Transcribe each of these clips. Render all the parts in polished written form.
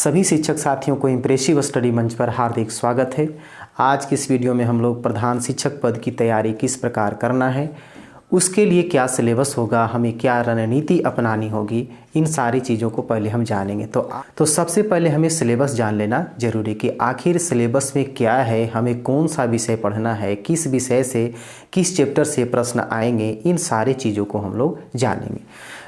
सभी शिक्षक साथियों को इम्प्रेसिव स्टडी मंच पर हार्दिक स्वागत है। आज की इस वीडियो में हम लोग प्रधान शिक्षक पद की तैयारी किस प्रकार करना है, उसके लिए क्या सिलेबस होगा, हमें क्या रणनीति अपनानी होगी, इन सारी चीज़ों को पहले हम जानेंगे। तो सबसे पहले हमें सिलेबस जान लेना जरूरी कि आखिर सिलेबस में क्या है, हमें कौन सा विषय पढ़ना है, किस विषय से किस चैप्टर से प्रश्न आएंगे, इन सारी चीज़ों को हम लोग जानेंगे।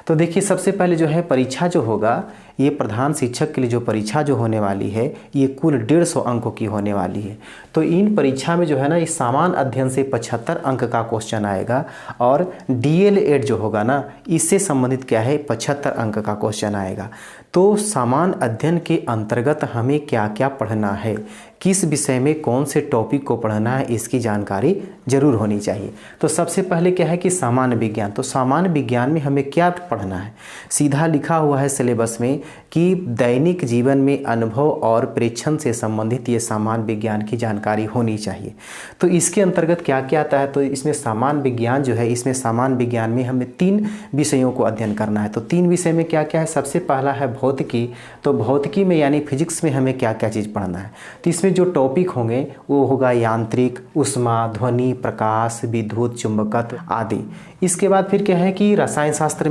तो देखिए, सबसे पहले जो है परीक्षा जो होगा, ये प्रधान शिक्षक के लिए जो परीक्षा जो होने वाली है, ये कुल 150 अंकों की होने वाली है। तो इन परीक्षा में जो है ना, इस सामान्य अध्ययन से 75 अंक का क्वेश्चन आएगा और DL-ED जो होगा ना, इससे संबंधित क्या है 75 अंक का क्वेश्चन आएगा। तो सामान्य अध्ययन के अंतर्गत हमें क्या क्या पढ़ना है, किस विषय में कौन से टॉपिक को पढ़ना है, इसकी जानकारी जरूर होनी चाहिए। तो सबसे पहले क्या है कि सामान्य विज्ञान। तो सामान्य विज्ञान में हमें क्या पढ़ना है, सीधा लिखा हुआ है सिलेबस में कि दैनिक जीवन में अनुभव और प्रेक्षण से संबंधित ये सामान्य विज्ञान की जानकारी होनी चाहिए। तो इसके अंतर्गत क्या क्या आता है, तो इसमें सामान्य विज्ञान जो है, इसमें सामान्य विज्ञान में हमें 3 विषयों को अध्ययन करना है। तो 3 विषय में क्या क्या है, सबसे पहला है भौतिकी। तो भौतिकी में यानी फिजिक्स में हमें क्या क्या चीज़ पढ़ना है, तो इसमें जो टॉपिक होंगे वो होगा यांत्रिक, ऊष्मा, ध्वनि, प्रकाश, विद्युत, चुंबकत्व आदि। इसके बाद फिर क्या है कि रसायन शास्त्र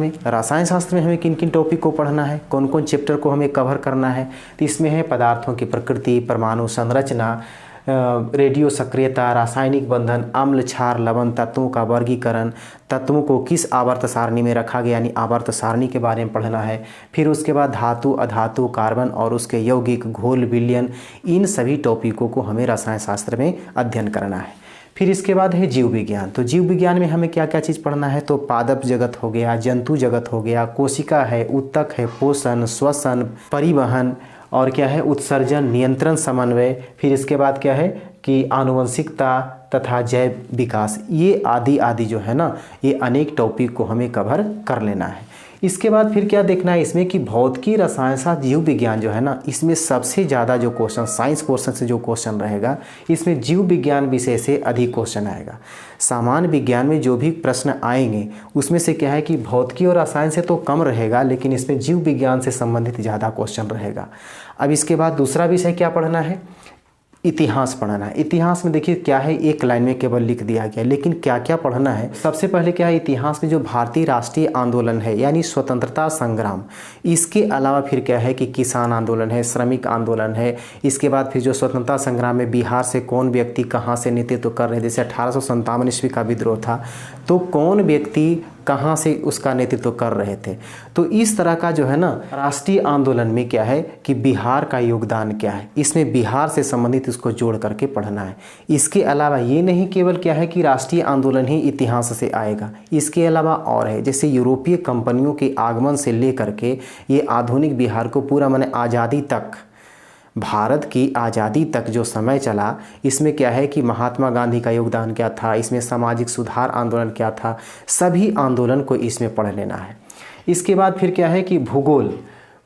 में हमें किन किन टॉपिक को पढ़ना है, कौन कौन चैप्टर को हमें कवर करना है। तो इसमें है पदार्थों की प्रकृति, परमाणु संरचना, रेडियो सक्रियता, रासायनिक बंधन, अम्ल, क्षार, लवण, तत्वों का वर्गीकरण, तत्वों को किस आवर्त सारणी में रखा गया यानी आवर्त सारणी के बारे में पढ़ना है। फिर उसके बाद धातु, अधातु, कार्बन और उसके यौगिक, घोल, विलयन, इन सभी टॉपिकों को हमें रसायन शास्त्र में अध्ययन करना है। फिर इसके बाद है जीव विज्ञान। तो जीव विज्ञान में हमें क्या क्या चीज़ पढ़ना है, तो पादप जगत हो गया, जंतु जगत हो गया, कोशिका है, ऊतक है, पोषण, श्वसन, परिवहन और क्या है उत्सर्जन, नियंत्रण, समन्वय। फिर इसके बाद क्या है कि आनुवंशिकता तथा जैव विकास, ये आदि आदि जो है ना, ये अनेक टॉपिक को हमें कवर कर लेना है। इसके बाद फिर क्या देखना है इसमें कि भौतिकी, रसायन शास्त्र, जीव विज्ञान जो है ना, इसमें सबसे ज़्यादा जो क्वेश्चन साइंस पोर्शन से जो क्वेश्चन रहेगा, इसमें जीव विज्ञान विषय से अधिक क्वेश्चन आएगा। सामान्य विज्ञान में जो भी प्रश्न आएंगे उसमें से क्या है कि भौतिकी और रसायन से तो कम रहेगा, लेकिन इसमें जीव विज्ञान से संबंधित ज़्यादा क्वेश्चन रहेगा। अब इसके बाद दूसरा विषय क्या पढ़ना है, इतिहास पढ़ना है। इतिहास में देखिए क्या है, एक लाइन में केवल लिख दिया गया, लेकिन क्या क्या पढ़ना है। सबसे पहले क्या है, इतिहास में जो भारतीय राष्ट्रीय आंदोलन है यानी स्वतंत्रता संग्राम, इसके अलावा फिर क्या है कि किसान आंदोलन है, श्रमिक आंदोलन है। इसके बाद फिर जो स्वतंत्रता संग्राम में बिहार से कौन व्यक्ति कहाँ से नेतृत्व कर रहे, जैसे 1857 ईस्वी का विद्रोह था, तो कौन व्यक्ति कहाँ से उसका नेतृत्व कर रहे थे। तो इस तरह का जो है ना राष्ट्रीय आंदोलन में क्या है कि बिहार का योगदान क्या है, इसमें बिहार से संबंधित इसको जोड़ करके पढ़ना है। इसके अलावा ये नहीं केवल क्या है कि राष्ट्रीय आंदोलन ही इतिहास से आएगा, इसके अलावा और है जैसे यूरोपीय कंपनियों के आगमन से लेकर के ये आधुनिक बिहार को पूरा माने आज़ादी तक, भारत की आज़ादी तक जो समय चला, इसमें क्या है कि महात्मा गांधी का योगदान क्या था, इसमें सामाजिक सुधार आंदोलन क्या था, सभी आंदोलन को इसमें पढ़ लेना है। इसके बाद फिर क्या है कि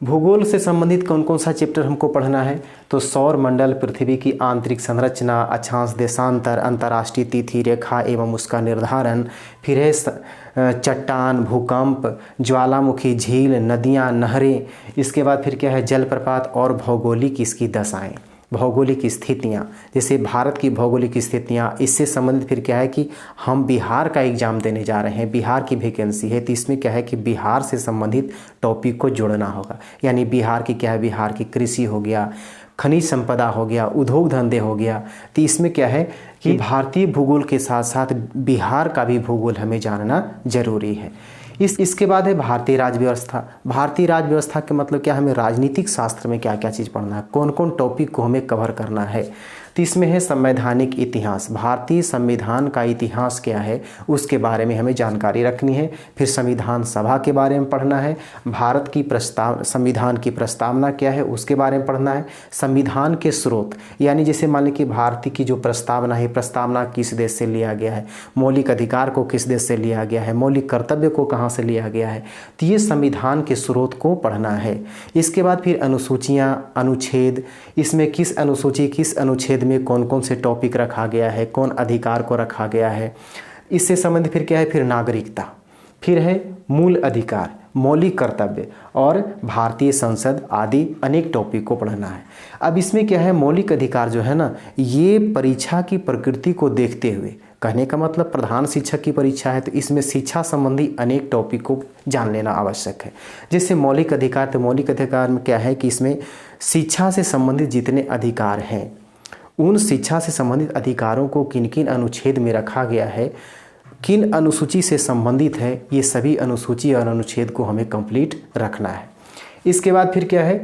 भूगोल से संबंधित कौन कौन सा चैप्टर हमको पढ़ना है, तो सौर मंडल, पृथ्वी की आंतरिक संरचना, अक्षांश, देशांतर, अंतर्राष्ट्रीय तिथि रेखा एवं उसका निर्धारण। फिर है चट्टान, भूकंप, ज्वालामुखी, झील, नदियाँ, नहरें। इसके बाद फिर क्या है जलप्रपात और भौगोलिक इसकी दशाएं, भौगोलिक स्थितियाँ, जैसे भारत की भौगोलिक स्थितियाँ। इससे संबंधित फिर क्या है कि हम बिहार का एग्ज़ाम देने जा रहे हैं, बिहार की वैकेंसी है, तो इसमें क्या है कि बिहार से संबंधित टॉपिक को जोड़ना होगा। यानी बिहार की क्या है, बिहार की कृषि हो गया, खनिज संपदा हो गया, उद्योग धंधे हो गया। तो इसमें क्या है कि भारतीय भूगोल के साथ साथ बिहार का भी भूगोल हमें जानना जरूरी है। इसके बाद है भारतीय राज्य व्यवस्था। भारतीय राज्य व्यवस्था के मतलब क्या, हमें राजनीतिक शास्त्र में क्या क्या चीज़ पढ़ना है, कौन कौन टॉपिक को हमें कवर करना है। तो इसमें है संवैधानिक इतिहास, भारतीय संविधान का इतिहास क्या है उसके बारे में हमें जानकारी रखनी है। फिर संविधान सभा के बारे में पढ़ना है, भारत की संविधान की प्रस्तावना क्या है उसके बारे में पढ़ना है। संविधान के स्रोत, यानी जैसे मान लीजिए कि भारतीय की जो प्रस्तावना है, प्रस्तावना किस देश से लिया गया है, मौलिक अधिकार को किस देश से लिया गया है, मौलिक कर्तव्य को कहाँ से लिया गया है, तो ये संविधान के स्रोत को पढ़ना है। इसके बाद फिर अनुसूचियाँ, अनुच्छेद, इसमें किस अनुसूची किस अनुच्छेद में कौन कौन से टॉपिक रखा गया है, कौन अधिकार को रखा गया है। इससे संबंधित फिर क्या है, फिर नागरिकता, फिर है मूल अधिकार, मौलिक कर्तव्य और भारतीय संसद आदि अनेक टॉपिक को पढ़ना है। अब इसमें क्या है, मौलिक अधिकार जो है ना, ये परीक्षा की प्रकृति को देखते हुए, कहने का मतलब प्रधान शिक्षक की परीक्षा है तो इसमें शिक्षा संबंधी अनेक टॉपिक को जान लेना आवश्यक है। जैसे मौलिक अधिकार, तो मौलिक अधिकार में क्या है कि इसमें शिक्षा से संबंधित जितने अधिकार हैं उन शिक्षा से संबंधित अधिकारों को किन किन अनुच्छेद में रखा गया है, किन अनुसूची से संबंधित है, ये सभी अनुसूची और अनुच्छेद को हमें कंप्लीट रखना है। इसके बाद फिर क्या है,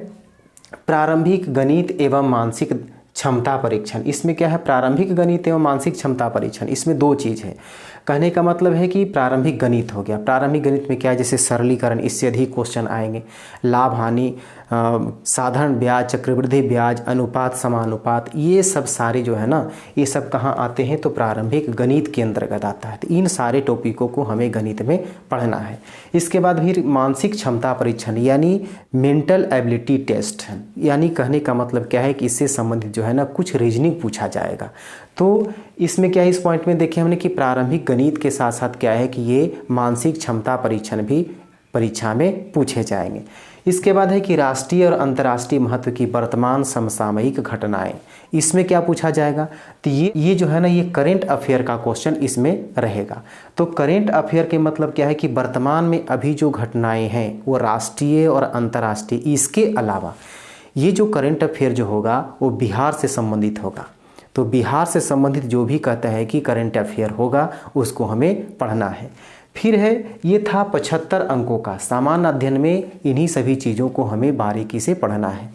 प्रारंभिक गणित एवं मानसिक क्षमता परीक्षण। इसमें क्या है, प्रारंभिक गणित एवं मानसिक क्षमता परीक्षण, इसमें दो चीज़ है। कहने का मतलब है कि प्रारंभिक गणित हो गया, प्रारंभिक गणित में क्या है, जैसे सरलीकरण, इससे अधिक क्वेश्चन आएंगे, लाभ हानि, साधारण ब्याज, चक्रवृद्धि ब्याज, अनुपात समानुपात, ये सब सारे जो है ना, ये सब कहाँ आते हैं, तो प्रारंभिक गणित के अंतर्गत आता है। तो इन सारे टॉपिकों को हमें गणित में पढ़ना है। इसके बाद फिर मानसिक क्षमता परीक्षण यानी मेंटल एबिलिटी टेस्ट, यानी कहने का मतलब क्या है कि इससे संबंधित जो है ना कुछ रीजनिंग पूछा जाएगा। तो इसमें क्या है, इस पॉइंट में देखिए हमने कि प्रारंभिक गणित के साथ साथ क्या है कि ये मानसिक क्षमता परीक्षण भी परीक्षा में पूछे जाएंगे। इसके बाद है कि राष्ट्रीय और अंतर्राष्ट्रीय महत्व की वर्तमान समसामयिक घटनाएं, इसमें क्या पूछा जाएगा, तो ये जो है ना, ये करेंट अफेयर का क्वेश्चन इसमें रहेगा। तो करेंट अफेयर के मतलब क्या है कि वर्तमान में अभी जो घटनाएं हैं वो राष्ट्रीय और अंतर्राष्ट्रीय, इसके अलावा ये जो करेंट अफेयर जो होगा वो बिहार से संबंधित होगा। तो बिहार से संबंधित जो भी कहता है कि करेंट अफेयर होगा उसको हमें पढ़ना है। फिर है, ये था 75 अंकों का सामान्य अध्ययन में, इन्हीं सभी चीज़ों को हमें बारीकी से पढ़ना है।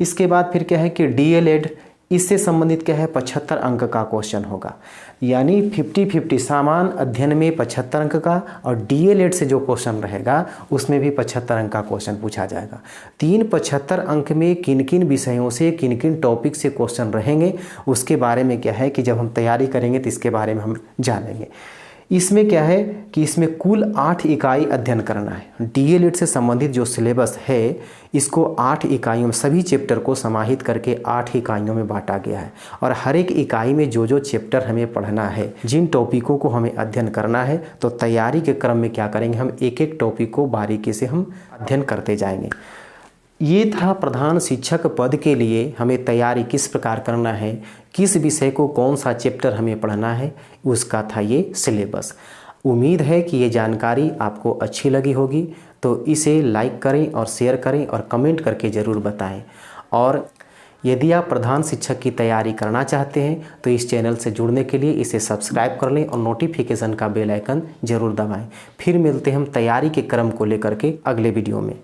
इसके बाद फिर क्या है कि डीएलएड, इससे संबंधित क्या है, 75 अंक का क्वेश्चन होगा, यानी 50-50 सामान्य अध्ययन में 75 अंक का और डीएलएड से जो क्वेश्चन रहेगा उसमें भी 75 अंक का क्वेश्चन पूछा जाएगा। 75 अंक में किन किन विषयों से, किन किन टॉपिक से क्वेश्चन रहेंगे उसके बारे में क्या है कि जब हम तैयारी करेंगे तो इसके बारे में हम जानेंगे। इसमें क्या है कि इसमें कुल 8 इकाई अध्ययन करना है। डीएलएड से संबंधित जो सिलेबस है इसको 8 इकाइयों में, सभी चैप्टर को समाहित करके 8 इकाइयों में बांटा गया है और हर एक इकाई में जो जो चैप्टर हमें पढ़ना है, जिन टॉपिकों को हमें अध्ययन करना है, तो तैयारी के क्रम में क्या करेंगे, हम एक एक टॉपिक को बारीकी से हम अध्ययन करते जाएंगे। ये था प्रधान शिक्षक पद के लिए हमें तैयारी किस प्रकार करना है, किस विषय को कौन सा चैप्टर हमें पढ़ना है, उसका था ये सिलेबस। उम्मीद है कि ये जानकारी आपको अच्छी लगी होगी, तो इसे लाइक करें और शेयर करें और कमेंट करके ज़रूर बताएं। और यदि आप प्रधान शिक्षक की तैयारी करना चाहते हैं तो इस चैनल से जुड़ने के लिए इसे सब्सक्राइब कर लें और नोटिफिकेशन का बेल आइकन ज़रूर दबाएं। फिर मिलते हैं हम तैयारी के क्रम को लेकर के अगले वीडियो में।